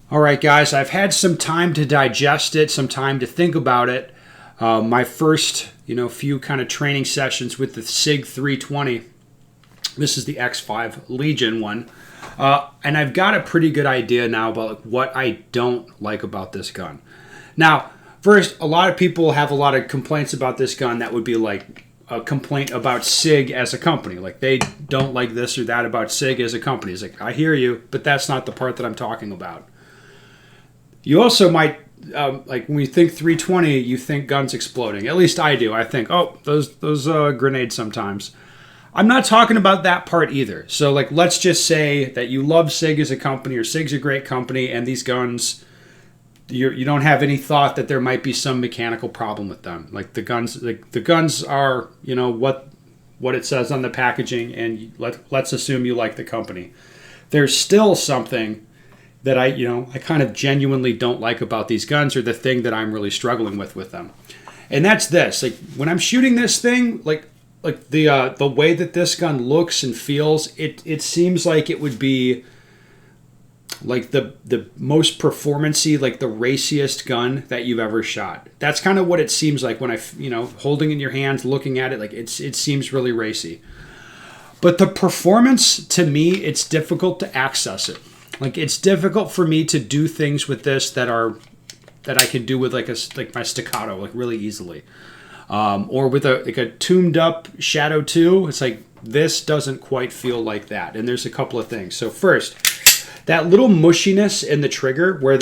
All right, guys, I've had some time to digest it, some time to think about it. My first, few kind of training sessions with the SIG 320. This is the X5 Legion one. And I've got a pretty good idea now about what I don't like about this gun. Now, first, a lot of people have a lot of complaints about this gun that would be like a complaint about SIG as a company. Like they don't like this or that about SIG as a company. It's like, I hear you, but that's not the part that I'm talking about. You also might, like when you think 320, you think guns exploding. At least I do. I think, oh, those grenades sometimes. I'm not talking about that part either. So like, let's just say that you love SIG as a company, or SIG's a great company, and these guns, you don't have any thought that there might be some mechanical problem with them. Like the guns are, what it says on the packaging, and let's assume you like the company. There's still something that I kind of genuinely don't like about these guns, or the thing that I'm really struggling with them. And that's this. Like when I'm shooting this thing, like the way that this gun looks and feels, it seems like it would be like the most performance-y, like the raciest gun that you've ever shot. That's kind of what it seems like when holding in your hands, looking at it, like it seems really racy. But the performance, to me, it's difficult to access it. Like it's difficult for me to do things with this that I can do with like my staccato like really easily, or with a tuned up Shadow 2. It's like this doesn't quite feel like that. And there's a couple of things. So first, that little mushiness in the trigger where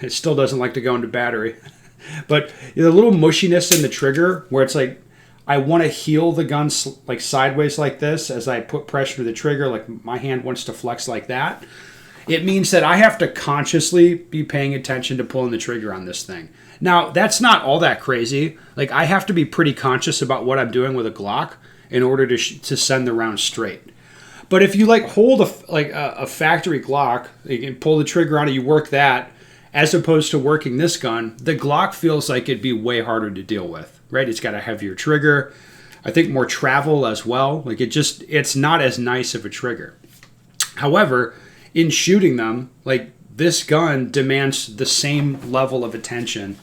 it still doesn't like to go into battery, but the little mushiness in the trigger where it's like I want to heel the gun like sideways like this as I put pressure to the trigger. Like my hand wants to flex like that. It means that I have to consciously be paying attention to pulling the trigger on this thing. Now, that's not all that crazy. Like, I have to be pretty conscious about what I'm doing with a Glock in order to send the round straight. But if you, like, hold a factory Glock, you can pull the trigger on it, you work that, as opposed to working this gun, the Glock feels like it'd be way harder to deal with, right? It's got a heavier trigger. I think more travel as well. Like, it's not as nice of a trigger. However, in shooting them, like this gun demands the same level of attention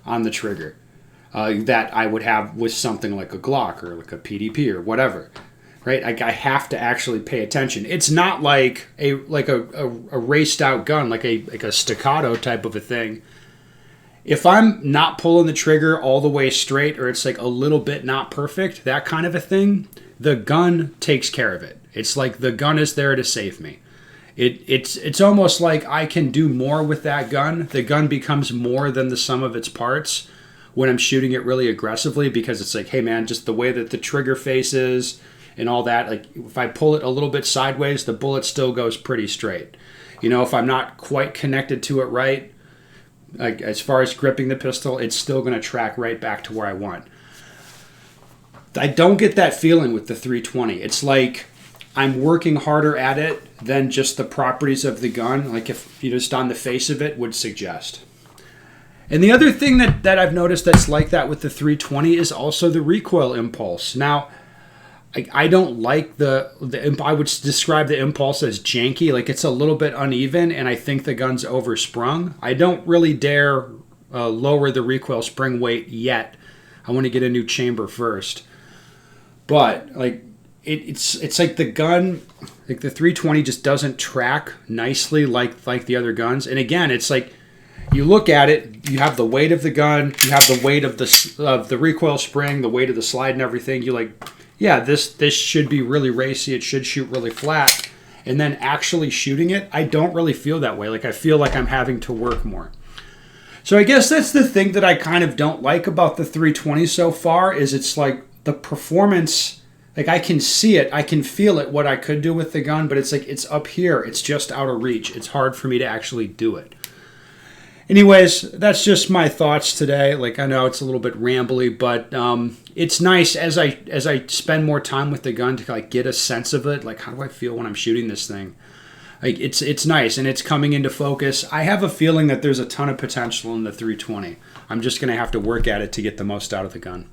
on the trigger that I would have with something like a Glock or like a PDP or whatever, right? I have to actually pay attention. It's not like a raced out gun, like a staccato type of a thing. If I'm not pulling the trigger all the way straight, or it's like a little bit not perfect, that kind of a thing, the gun takes care of it. It's like the gun is there to save me. It's almost like I can do more with that gun. The gun becomes more than the sum of its parts when I'm shooting it really aggressively, because it's like, hey man, just the way that the trigger face is and all that, like if I pull it a little bit sideways, the bullet still goes pretty straight. If I'm not quite connected to it right, like as far as gripping the pistol, it's still going to track right back to where I want. I don't get that feeling with the 320. It's like I'm working harder at it than just the properties of the gun, like if you just on the face of it would suggest. And the other thing that I've noticed that's like that with the 320 is also the recoil impulse. Now, I don't like I would describe the impulse as janky, like it's a little bit uneven, and I think the gun's oversprung. I don't really dare lower the recoil spring weight yet. I want to get a new chamber first. But like it's like the gun, like the 320 just doesn't track nicely like the other guns. And again, it's like you look at it, you have the weight of the gun, you have the weight of the recoil spring, the weight of the slide and everything. You're like, yeah, this should be really racy. It should shoot really flat. And then actually shooting it, I don't really feel that way. Like I feel like I'm having to work more. So I guess that's the thing that I kind of don't like about the 320 so far, is it's like the performance. Like I can see it, I can feel it, what I could do with the gun, but it's like it's up here. It's just out of reach. It's hard for me to actually do it. Anyways, that's just my thoughts today. Like I know it's a little bit rambly, but it's nice as I spend more time with the gun to like get a sense of it. Like how do I feel when I'm shooting this thing? Like it's nice and it's coming into focus. I have a feeling that there's a ton of potential in the 320. I'm just gonna have to work at it to get the most out of the gun.